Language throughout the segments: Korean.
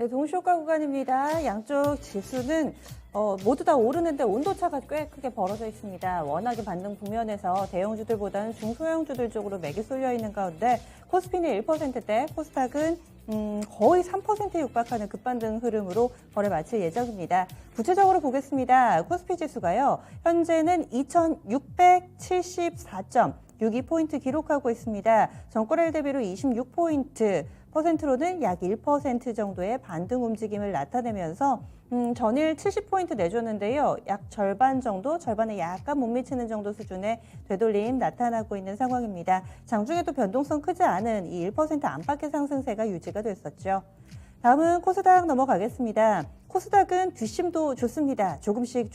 네, 동시효과 구간입니다. 양쪽 지수는 모두 다 오르는데 온도차가 꽤 크게 벌어져 있습니다. 워낙에 반등 국면에서 대형주들보다는 중소형주들 쪽으로 맥이 쏠려 있는 가운데 코스피는 1%대, 코스닥은 거의 3%에 육박하는 급반등 흐름으로 거래 마칠 예정입니다. 구체적으로 보겠습니다. 코스피 지수가요, 현재는 2674.62포인트 기록하고 있습니다. 전거래일 대비로 26포인트, 퍼센트로는 약 1% 정도의 반등 움직임을 나타내면서 전일 70포인트 내줬는데요. 약 절반 정도, 절반에 약간 못 미치는 정도 수준의 되돌림 나타나고 있는 상황입니다. 장중에도 변동성 크지 않은 이 1% 안팎의 상승세가 유지가 됐었죠. 다음은 코스닥 넘어가겠습니다. 코스닥은 뒷심도 좋습니다. 조금씩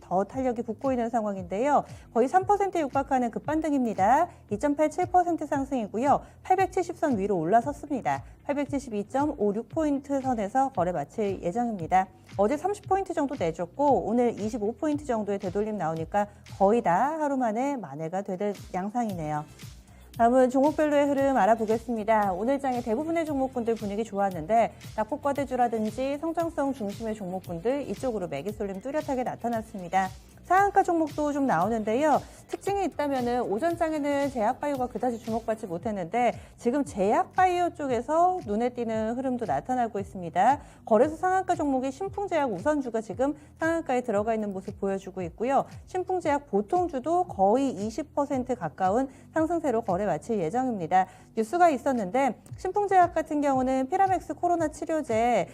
더 탄력이 붙고 있는 상황인데요. 거의 3%에 육박하는 급반등입니다. 2.87% 상승이고요. 870선 위로 올라섰습니다. 872.56포인트 선에서 거래 마칠 예정입니다. 어제 30포인트 정도 내줬고 오늘 25포인트 정도의 되돌림 나오니까 거의 다 하루 만에 만회가 되는 양상이네요. 다음은 종목별로의 흐름 알아보겠습니다. 오늘 장의 대부분의 종목군들 분위기 좋았는데 낙폭과대주라든지 성장성 중심의 종목군들 이쪽으로 매기 쏠림 뚜렷하게 나타났습니다. 상한가 종목도 좀 나오는데요. 특징이 있다면은 오전장에는 제약바이오가 그다지 주목받지 못했는데 지금 제약바이오 쪽에서 눈에 띄는 흐름도 나타나고 있습니다. 거래소 상한가 종목이 신풍제약 우선주가 지금 상한가에 들어가 있는 모습 보여주고 있고요. 신풍제약 보통주도 거의 20% 가까운 상승세로 거래 마칠 예정입니다. 뉴스가 있었는데 신풍제약 같은 경우는 피라맥스 코로나 치료제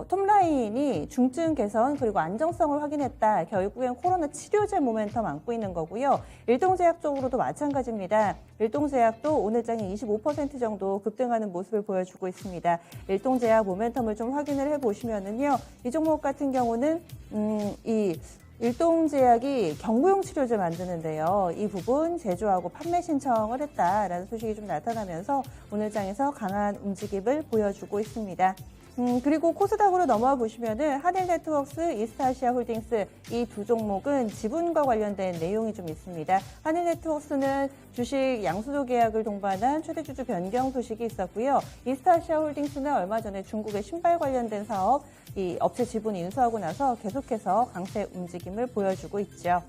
톱라인이 중증 개선 그리고 안정성을 확인했다. 결국엔 코로나 치료제 모멘텀 안고 있는 거고요. 일동제약 쪽으로도 마찬가지입니다. 일동제약도 오늘 장에 25% 정도 급등하는 모습을 보여주고 있습니다. 일동제약 모멘텀을 좀 확인을 해보시면은요. 이 종목 같은 경우는 이 일동제약이 경구용 치료제 만드는데요. 이 부분 제조하고 판매 신청을 했다라는 소식이 좀 나타나면서 오늘 장에서 강한 움직임을 보여주고 있습니다. 그리고 코스닥으로 넘어와 보시면은 한일네트웍스, 이스타아시아홀딩스 이 두 종목은 지분과 관련된 내용이 좀 있습니다. 한일네트웍스는 주식 양수도 계약을 동반한 최대 주주 변경 소식이 있었고요. 이스타아시아홀딩스는 얼마 전에 중국의 신발 관련된 사업 이 업체 지분 인수하고 나서 계속해서 강세 움직임을 보여주고 있죠.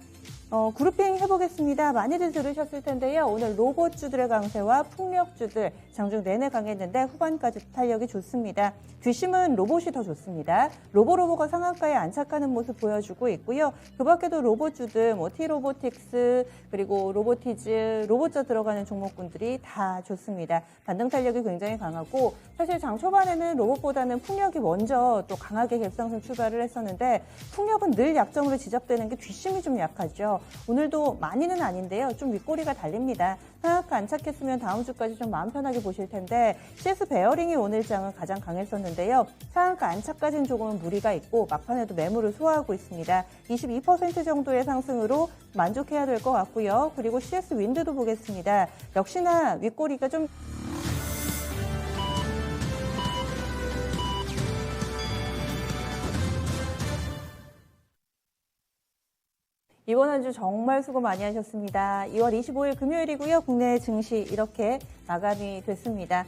그룹핑 해보겠습니다. 많이들 들으셨을 텐데요. 오늘 로봇주들의 강세와 풍력주들 장중 내내 강했는데 후반까지 탄력이 좋습니다. 뒷심은 로봇이 더 좋습니다. 로보가 상한가에 안착하는 모습 보여주고 있고요. 그 밖에도 로봇주들, T로보틱스, 그리고 로보티즈, 로봇자 들어가는 종목군들이 다 좋습니다. 반등 탄력이 굉장히 강하고 사실 장 초반에는 로봇보다는 풍력이 먼저 또 강하게 갭상승 출발을 했었는데 풍력은 늘 약점으로 지적되는 게 뒷심이 좀 약하죠. 오늘도 많이는 아닌데요. 좀 윗꼬리가 달립니다. 상한가 안착했으면 다음 주까지 좀 마음 편하게 보실 텐데 CS 베어링이 오늘 장은 가장 강했었는데요. 상한가 안착까지는 조금은 무리가 있고 막판에도 매물을 소화하고 있습니다. 22% 정도의 상승으로 만족해야 될 것 같고요. 그리고 CS 윈드도 보겠습니다. 역시나 윗꼬리가 좀 이번 한 주 정말 수고 많이 하셨습니다. 2월 25일 금요일이고요. 국내 증시 이렇게 마감이 됐습니다.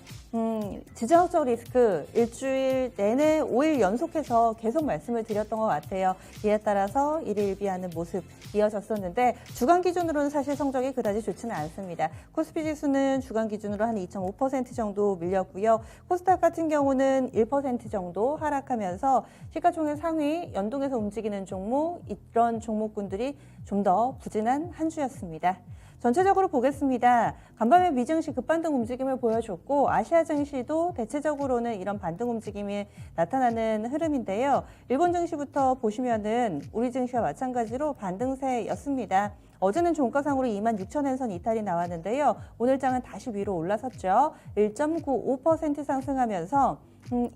지정학적 리스크 일주일 내내 5일 연속해서 계속 말씀을 드렸던 것 같아요. 이에 따라서 일일비하는 모습 이어졌었는데 주간 기준으로는 사실 성적이 그다지 좋지는 않습니다. 코스피 지수는 주간 기준으로 한 2.5% 정도 밀렸고요. 코스닥 같은 경우는 1% 정도 하락하면서 시가총액 상위 연동해서 움직이는 종목 이런 종목군들이 좀 더 부진한 한 주였습니다. 전체적으로 보겠습니다. 간밤에 미증시 급반등 움직임을 보여줬고 아시아 증시도 대체적으로는 이런 반등 움직임이 나타나는 흐름인데요. 일본 증시부터 보시면은 우리 증시와 마찬가지로 반등세였습니다. 어제는 종가상으로 26,000엔선 이탈이 나왔는데요. 오늘 장은 다시 위로 올라섰죠. 1.95% 상승하면서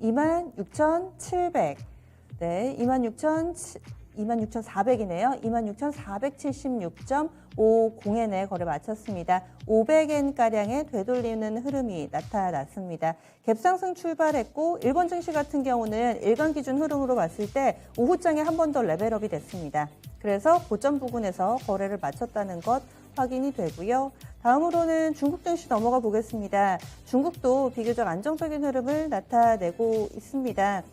26,700. 네, 26,400이네요. 26,476.50엔에 거래 마쳤습니다. 500엔가량의 되돌리는 흐름이 나타났습니다. 갭상승 출발했고 일본 증시 같은 경우는 일간 기준 흐름으로 봤을 때 오후장에 한 번 더 레벨업이 됐습니다. 그래서 고점 부근에서 거래를 마쳤다는 것 확인이 되고요. 다음으로는 중국 증시 넘어가 보겠습니다. 중국도 비교적 안정적인 흐름을 나타내고 있습니다.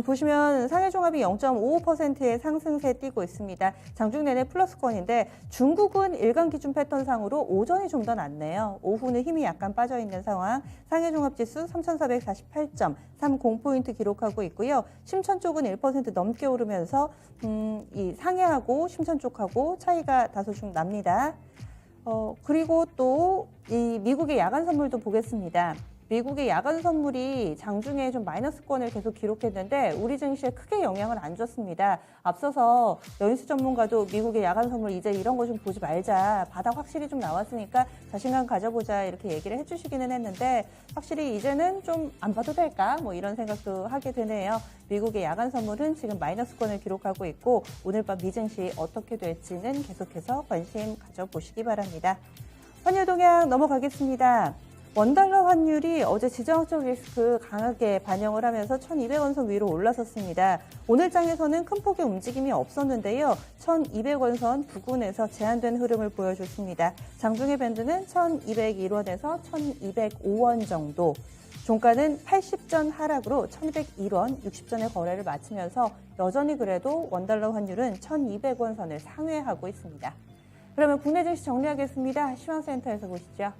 보시면 상해종합이 0.55%의 상승세 띄고 있습니다. 장중 내내 플러스권인데 중국은 일간 기준 패턴상으로 오전이 좀 더 낫네요. 오후는 힘이 약간 빠져있는 상황. 상해종합지수 3,448.30포인트 기록하고 있고요. 심천 쪽은 1% 넘게 오르면서 이 상해하고 심천 쪽하고 차이가 다소 좀 납니다. 그리고 또 이 미국의 야간 선물도 보겠습니다. 미국의 야간 선물이 장중에 좀 마이너스권을 계속 기록했는데 우리 증시에 크게 영향을 안 줬습니다. 앞서서 연수 전문가도 미국의 야간 선물 이제 이런 거 좀 보지 말자. 바닥 확실히 좀 나왔으니까 자신감 가져보자 이렇게 얘기를 해주시기는 했는데 확실히 이제는 좀 안 봐도 될까? 뭐 이런 생각도 하게 되네요. 미국의 야간 선물은 지금 마이너스권을 기록하고 있고 오늘 밤 미증시 어떻게 될지는 계속해서 관심 가져보시기 바랍니다. 환율 동향 넘어가겠습니다. 원달러 환율이 어제 지정학적 리스크 강하게 반영을 하면서 1,200원 선 위로 올라섰습니다. 오늘 장에서는 큰 폭의 움직임이 없었는데요. 1,200원 선 부근에서 제한된 흐름을 보여줬습니다. 장중의 밴드는 1,201원에서 1,205원 정도. 종가는 80전 하락으로 1,201원 60전의 거래를 마치면서 여전히 그래도 원달러 환율은 1,200원 선을 상회하고 있습니다. 그러면 국내 증시 정리하겠습니다. 시황센터에서 보시죠.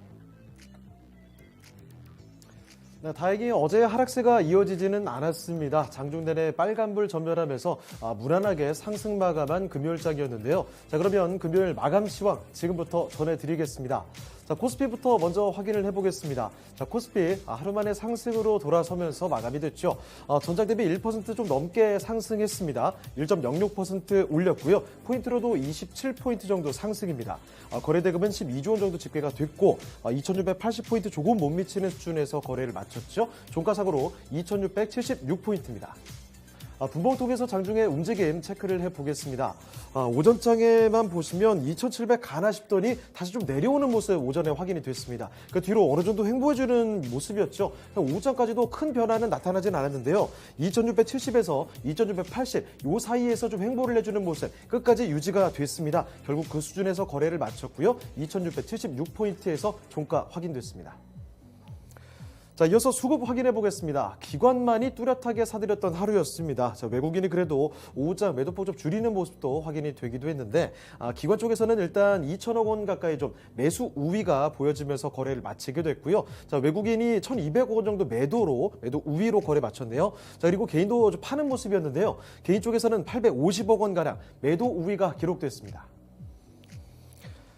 네, 다행히 어제 하락세가 이어지지는 않았습니다. 장중 내내 빨간불 전멸하면서 무난하게 상승 마감한 금요일장이었는데요. 자, 그러면 금요일 마감 시황 지금부터 전해드리겠습니다. 자, 코스피부터 먼저 확인을 해보겠습니다. 자, 코스피 하루 만에 상승으로 돌아서면서 마감이 됐죠. 전장 대비 1% 좀 넘게 상승했습니다. 1.06% 올렸고요. 포인트로도 27포인트 정도 상승입니다. 거래대금은 12조 원 정도 집계가 됐고 2,680포인트 조금 못 미치는 수준에서 거래를 마쳤죠. 종가상으로 2,676포인트입니다. 분봉 통해서 장중에 움직임 체크를 해보겠습니다. 오전장에만 보시면 2,700 가나 싶더니 다시 좀 내려오는 모습 오전에 확인이 됐습니다. 그 뒤로 어느 정도 횡보해주는 모습이었죠. 오후장까지도 큰 변화는 나타나진 않았는데요. 2,670에서 2,680 이 사이에서 좀 횡보를 해주는 모습 끝까지 유지가 됐습니다. 결국 그 수준에서 거래를 마쳤고요. 2,676포인트에서 종가 확인됐습니다. 자, 이어서 수급 확인해 보겠습니다. 기관만이 뚜렷하게 사들였던 하루였습니다. 자, 외국인이 그래도 오후장 매도폭 좀 줄이는 모습도 확인이 되기도 했는데 기관 쪽에서는 일단 2천억 원 가까이 좀 매수 우위가 보여지면서 거래를 마치게 됐고요. 자, 외국인이 1,200억 원 정도 매도 우위로 거래 마쳤네요. 자, 그리고 개인도 좀 파는 모습이었는데요. 개인 쪽에서는 850억 원 가량 매도 우위가 기록됐습니다.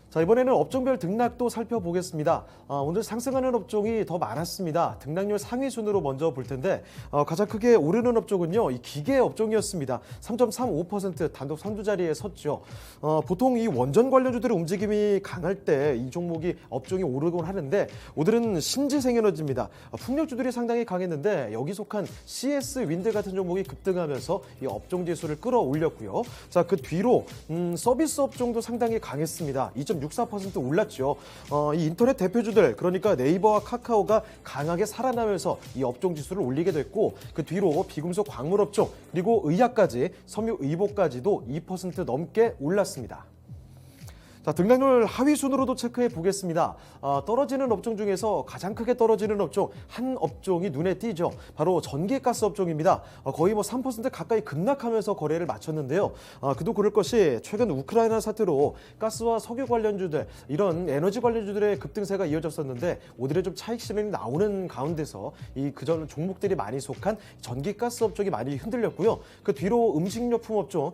자, 이번에는 업종별 등락도 살펴보겠습니다. 오늘 상승하는 업종이 더 많았습니다. 등락률 상위 순으로 먼저 볼 텐데 가장 크게 오르는 업종은요, 이 기계 업종이었습니다. 3.35% 단독 선두 자리에 섰죠. 보통 이 원전 관련주들의 움직임이 강할 때 이 종목이 업종이 오르곤 하는데 오늘은 신재생에너지입니다. 풍력주들이 상당히 강했는데 여기 속한 CS 윈드 같은 종목이 급등하면서 이 업종 지수를 끌어올렸고요. 자, 그 뒤로 서비스 업종도 상당히 강했습니다. 2.64% 올랐죠. 이 인터넷 대표주들 그러니까 네이버와 카카오가 강하게 살아나면서 이 업종 지수를 올리게 됐고 그 뒤로 비금속 광물 업종 그리고 의약까지 섬유의복까지도 2% 넘게 올랐습니다. 자, 등락률 하위 순으로도 체크해 보겠습니다. 떨어지는 업종 중에서 가장 크게 떨어지는 업종 한 업종이 눈에 띄죠. 바로 전기가스 업종입니다. 거의 3% 가까이 급락하면서 거래를 마쳤는데요. 그도 그럴 것이 최근 우크라이나 사태로 가스와 석유 관련주들 이런 에너지 관련주들의 급등세가 이어졌었는데 오늘의 좀 차익 실현이 나오는 가운데서 이 그전 종목들이 많이 속한 전기가스 업종이 많이 흔들렸고요. 그 뒤로 음식료품 업종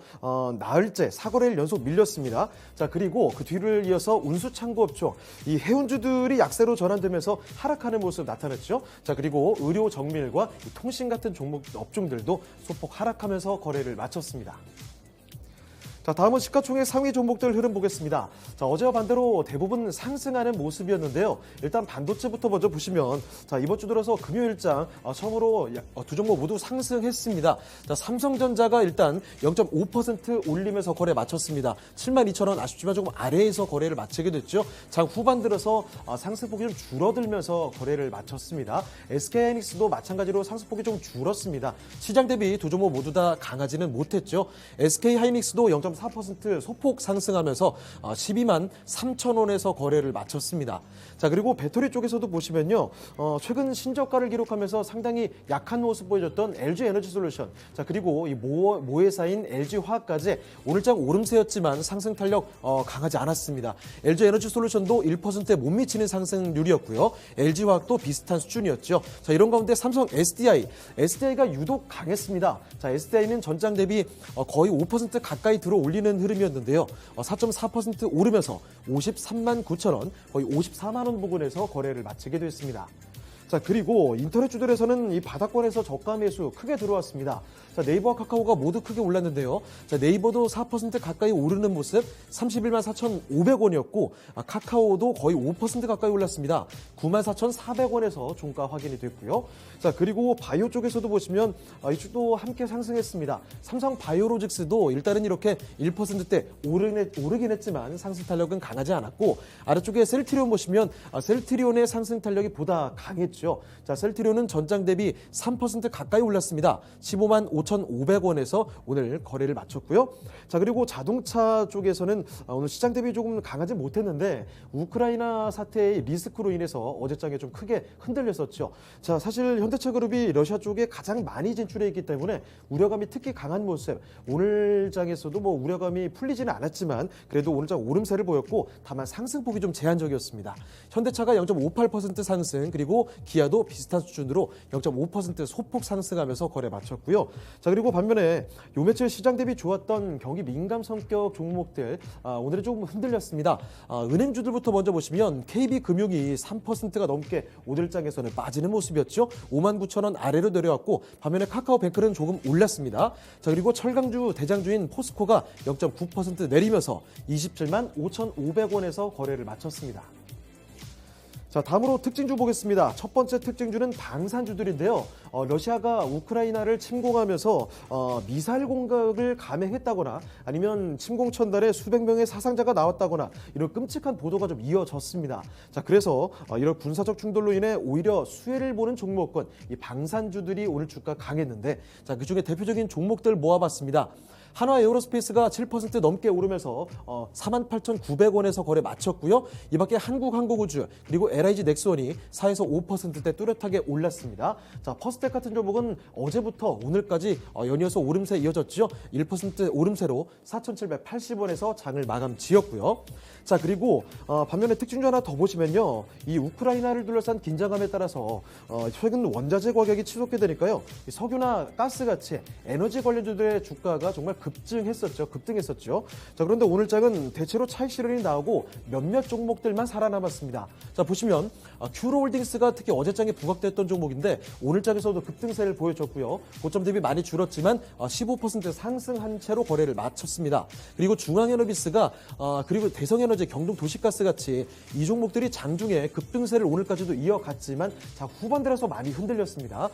나흘째 4거래일 연속 밀렸습니다. 자, 그리고 그 뒤를 이어서 운수창고 업종, 이 해운주들이 약세로 전환되면서 하락하는 모습 나타났죠. 자, 그리고 의료 정밀과 통신 같은 종목 업종들도 소폭 하락하면서 거래를 마쳤습니다. 자, 다음은 시가총액 상위 종목들 흐름 보겠습니다. 자, 어제와 반대로 대부분 상승하는 모습이었는데요. 일단 반도체부터 먼저 보시면 자, 이번 주 들어서 금요일장 처음으로 두 종목 모두 상승했습니다. 자, 삼성전자가 일단 0.5% 올리면서 거래 마쳤습니다. 72,000원 아쉽지만 조금 아래에서 거래를 마치게 됐죠. 장 후반 들어서 상승폭이 좀 줄어들면서 거래를 마쳤습니다. SK하이닉스도 마찬가지로 상승폭이 좀 줄었습니다. 시장 대비 두 종목 모두 다 강하지는 못했죠. SK하이닉스도 0.3% 0.4% 소폭 상승하면서 12만 3천 원에서 거래를 마쳤습니다. 자, 그리고 배터리 쪽에서도 보시면요. 최근 신저가를 기록하면서 상당히 약한 모습 보여줬던 LG 에너지 솔루션. 자, 그리고 이 모회사인 LG 화학까지 오늘장 오름세였지만 상승 탄력 강하지 않았습니다. LG 에너지 솔루션도 1%에 못 미치는 상승률이었고요. LG 화학도 비슷한 수준이었죠. 자, 이런 가운데 삼성 SDI가 유독 강했습니다. 자, SDI는 전장 대비 거의 5% 가까이 들어 올리는 흐름이었는데요. 4.4% 오르면서 53만 9천 원, 거의 54만 원 부근에서 거래를 마치게 됐습니다. 자, 그리고 인터넷 주들에서는 이 바닥권에서 저가 매수 크게 들어왔습니다. 자, 네이버와 카카오가 모두 크게 올랐는데요. 자, 네이버도 4% 가까이 오르는 모습 31만 4,500원이었고 카카오도 거의 5% 가까이 올랐습니다. 9만 4,400원에서 종가 확인이 됐고요. 자, 그리고 바이오 쪽에서도 보시면 이쪽도 함께 상승했습니다. 삼성 바이오로직스도 일단은 이렇게 1%대 오르긴 했지만 상승 탄력은 강하지 않았고 아래쪽에 셀트리온 보시면 셀트리온의 상승 탄력이 보다 강했죠. 자, 셀트리온은 전장 대비 3% 가까이 올랐습니다. 15만 5,500원에서 오늘 거래를 마쳤고요. 자, 그리고 자동차 쪽에서는 오늘 시장 대비 조금 강하지 못했는데 우크라이나 사태의 리스크로 인해서 어제장에 좀 크게 흔들렸었죠. 자, 사실 현대차그룹이 러시아 쪽에 가장 많이 진출해 있기 때문에 우려감이 특히 강한 모습. 오늘 장에서도 뭐 우려감이 풀리지는 않았지만 그래도 오늘 장 오름세를 보였고 다만 상승폭이 좀 제한적이었습니다. 현대차가 0.58% 상승, 그리고 기아도 비슷한 수준으로 0.5% 소폭 상승하면서 거래 마쳤고요. 자, 그리고 반면에 요 며칠 시장 대비 좋았던 경기 민감 성격 종목들 오늘은 조금 흔들렸습니다. 은행주들부터 먼저 보시면 KB금융이 3%가 넘게 오늘장에서는 빠지는 모습이었죠. 5만 9천 원 아래로 내려왔고 반면에 카카오뱅크는 조금 올랐습니다. 자, 그리고 철강주 대장주인 포스코가 0.9% 내리면서 27만 5,500원에서 거래를 마쳤습니다. 자, 다음으로 특징주 보겠습니다. 첫 번째 특징주는 방산주들인데요. 러시아가 우크라이나를 침공하면서 미사일 공격을 감행했다거나 아니면 침공 첫날에 수백 명의 사상자가 나왔다거나 이런 끔찍한 보도가 좀 이어졌습니다. 자, 그래서 이런 군사적 충돌로 인해 오히려 수혜를 보는 종목군, 이 방산주들이 오늘 주가 강했는데, 자, 그중에 대표적인 종목들 모아봤습니다. 한화 에어로스페이스가 7% 넘게 오르면서 48,900원에서 거래 마쳤고요. 이 밖에 한국항공우주 그리고 LIG 넥스원이 4에서 5%대 뚜렷하게 올랐습니다. 자, 퍼스텍 같은 종목은 어제부터 오늘까지 연이어서 오름세 이어졌죠. 1% 오름세로 4,780원에서 장을 마감 지었고요. 자, 그리고 반면에 특징주 하나 더 보시면요. 이 우크라이나를 둘러싼 긴장감에 따라서 최근 원자재 가격이 치솟게 되니까요. 이 석유나 가스같이 에너지 관련주들의 주가가 정말 급등했었죠. 자, 그런데 오늘 장은 대체로 차익 실현이 나오고 몇몇 종목들만 살아남았습니다. 자, 보시면 큐로홀딩스가 특히 어제장에 부각됐던 종목인데 오늘 장에서도 급등세를 보여줬고요. 고점 대비 많이 줄었지만 15% 상승한 채로 거래를 마쳤습니다. 그리고 중앙에너비스가 그리고 대성에너지, 경동도시가스 같이 이 종목들이 장중에 급등세를 오늘까지도 이어갔지만 자, 후반 들어서 많이 흔들렸습니다.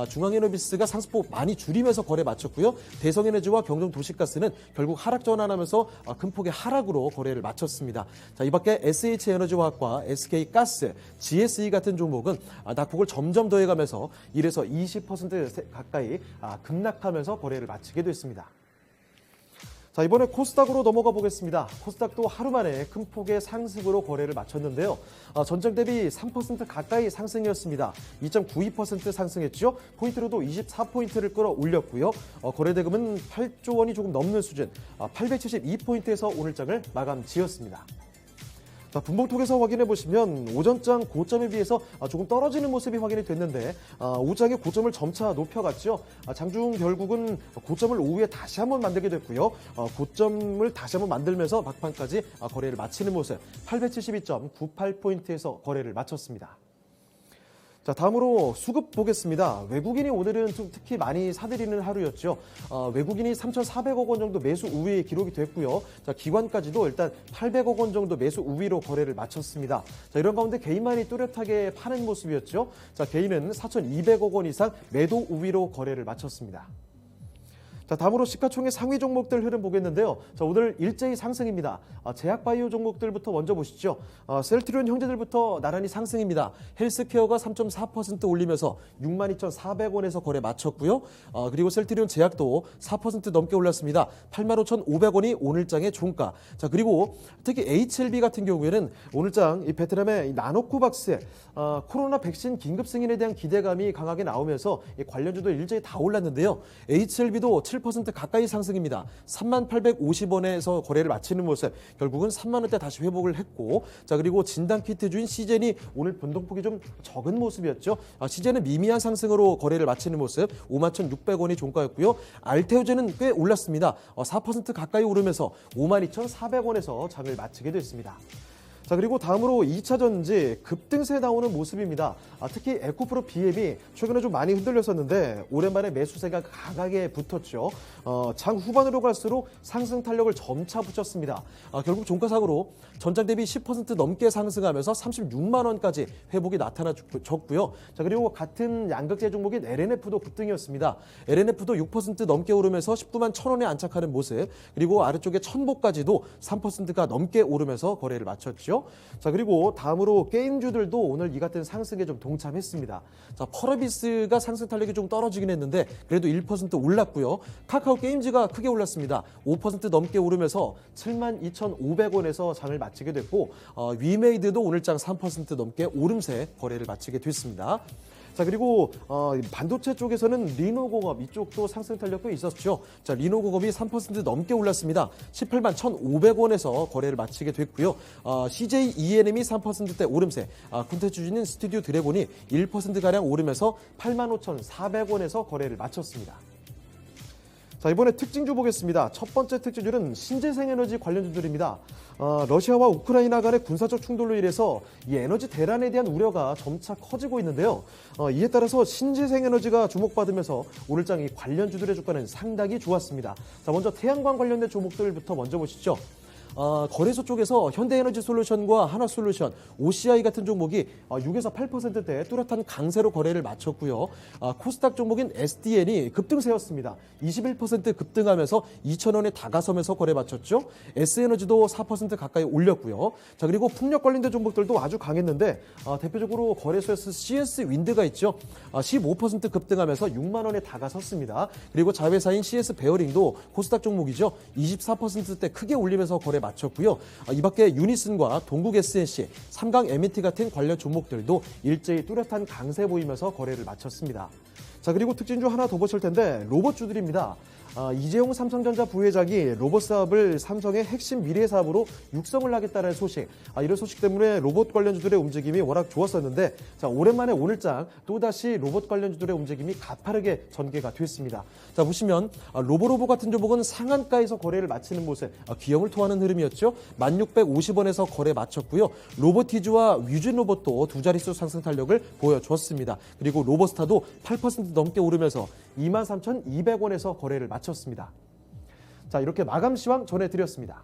중앙에너비스가 상승폭 많이 줄이면서 거래 마쳤고요. 대성에너지와 경동도시가스는 결국 하락 전환하면서 큰 폭의 하락으로 거래를 마쳤습니다. 자, 이 밖에 SH에너지화학과 SK가스, GSE 같은 종목은 낙폭을 점점 더해가면서 1에서 20% 가까이 급락하면서 거래를 마치게 됐습니다. 자, 이번에 코스닥으로 넘어가 보겠습니다. 코스닥도 하루 만에 큰 폭의 상승으로 거래를 마쳤는데요. 전장 대비 3% 가까이 상승이었습니다. 2.92% 상승했죠. 포인트로도 24포인트를 끌어올렸고요. 거래대금은 8조 원이 조금 넘는 수준, 872포인트에서 오늘장을 마감 지었습니다. 자, 분봉통에서 확인해 보시면 오전장 고점에 비해서 조금 떨어지는 모습이 확인이 됐는데 오후장의 고점을 점차 높여갔죠. 장중 결국은 고점을 오후에 다시 한번 만들게 됐고요. 고점을 다시 한번 만들면서 막판까지 거래를 마치는 모습 872.98포인트에서 거래를 마쳤습니다. 자, 다음으로 수급 보겠습니다. 외국인이 오늘은 좀 특히 많이 사들이는 하루였죠. 외국인이 3,400억 원 정도 매수 우위 기록이 됐고요. 자, 기관까지도 일단 800억 원 정도 매수 우위로 거래를 마쳤습니다. 자, 이런 가운데 개인만이 뚜렷하게 파는 모습이었죠. 자, 개인은 4,200억 원 이상 매도 우위로 거래를 마쳤습니다. 자, 자, 다음으로 시가총액 상위 종목들 흐름 보겠는데요. 자, 오늘 일제히 상승입니다. 제약바이오 종목들부터 먼저 보시죠. 셀트리온 형제들부터 나란히 상승입니다. 헬스케어가 3.4% 올리면서 62,400원에서 거래 마쳤고요. 그리고 셀트리온 제약도 4% 넘게 올랐습니다. 85,500원이 오늘장의 종가. 자, 그리고 특히 HLB 같은 경우에는 오늘장 이 베트남의 이 나노코박스의 코로나 백신 긴급 승인에 대한 기대감이 강하게 나오면서 이 관련주도 일제히 다 올랐는데요. HLB도 7% 가까이 상승입니다. 3850원에서 거래를 마치는 모습, 결국은 3만 원대 다시 회복을 했고, 자, 그리고 진단키트주인 시젠이 오늘 변동폭이 좀 적은 모습이었죠. 시젠은 미미한 상승으로 거래를 마치는 모습, 51,600원이 종가였고요. 알테오젠은 꽤 올랐습니다. 4% 가까이 오르면서 52,400원에서 장을 마치게 됐습니다. 자, 그리고 다음으로 2차 전지 급등세 나오는 모습입니다. 특히 에코프로 BM이 최근에 좀 많이 흔들렸었는데 오랜만에 매수세가 강하게 붙었죠. 장 후반으로 갈수록 상승 탄력을 점차 붙였습니다. 결국 종가상으로 전장 대비 10% 넘게 상승하면서 36만 원까지 회복이 나타나졌고요. 자, 그리고 같은 양극재 종목인 LNF도 급등이었습니다. LNF도 6% 넘게 오르면서 19만 1,000원에 안착하는 모습, 그리고 아래쪽에 천보까지도 3%가 넘게 오르면서 거래를 마쳤죠. 자, 그리고 다음으로 게임주들도 오늘 이 같은 상승에 좀 동참했습니다. 자, 펄어비스가 상승 탄력이 좀 떨어지긴 했는데 그래도 1% 올랐고요. 카카오 게임즈가 크게 올랐습니다. 5% 넘게 오르면서 72,500원에서 장을 마치게 됐고, 위메이드도 오늘장 3% 넘게 오름세 거래를 마치게 됐습니다. 자, 그리고 반도체 쪽에서는 리노공업 이쪽도 상승 탄력도 있었죠. 자, 리노공업이 3% 넘게 올랐습니다. 18만 1,500원에서 거래를 마치게 됐고요. CJ ENM이 3%대 오름세, 콘텐츠주인 스튜디오 드래곤이 1%가량 오르면서 85,400원에서 거래를 마쳤습니다. 자, 이번에 특징주 보겠습니다. 첫 번째 특징주는 신재생에너지 관련주들입니다. 러시아와 우크라이나 간의 군사적 충돌로 인해서 이 에너지 대란에 대한 우려가 점차 커지고 있는데요. 이에 따라서 신재생에너지가 주목받으면서 오늘장 이 관련주들의 주가는 상당히 좋았습니다. 자, 먼저 태양광 관련된 종목들부터 먼저 보시죠. 거래소 쪽에서 현대에너지솔루션과 하나솔루션, OCI 같은 종목이 6에서 8%대 뚜렷한 강세로 거래를 마쳤고요. 코스닥 종목인 SDN이 급등세였습니다. 21% 급등하면서 2,000원에 다가서면서 거래 마쳤죠. S에너지도 4% 가까이 올렸고요. 자, 그리고 풍력 관련된 종목들도 아주 강했는데 대표적으로 거래소에서 CS 윈드가 있죠. 15% 급등하면서 6만 원에 다가섰습니다. 그리고 자회사인 CS 베어링도 코스닥 종목이죠. 24%대 크게 올리면서 거래 마쳤고요. 이 밖에 유니슨과 동국 SNC, 삼강 M&T 같은 관련 종목들도 일제히 뚜렷한 강세 보이면서 거래를 마쳤습니다. 자, 그리고 특징주 하나 더 보실 텐데 로봇주들입니다. 이재용 삼성전자 부회장이 로봇 사업을 삼성의 핵심 미래 사업으로 육성을 하겠다는 소식. 이런 소식 때문에 로봇 관련주들의 움직임이 워낙 좋았었는데, 자, 오랜만에 오늘장 또다시 로봇 관련주들의 움직임이 가파르게 전개가 됐습니다. 자, 보시면 로보로보 같은 종목은 상한가에서 거래를 마치는 모습, 기염을 토하는 흐름이었죠. 1,650원에서 거래 마쳤고요. 로보티즈와 위준 로봇도 두 자릿수 상승 탄력을 보여줬습니다. 그리고 로보스타도 8% 넘게 오르면서 23,200원에서 거래를 마쳤습니다. 자, 이렇게 마감 시황 전해드렸습니다.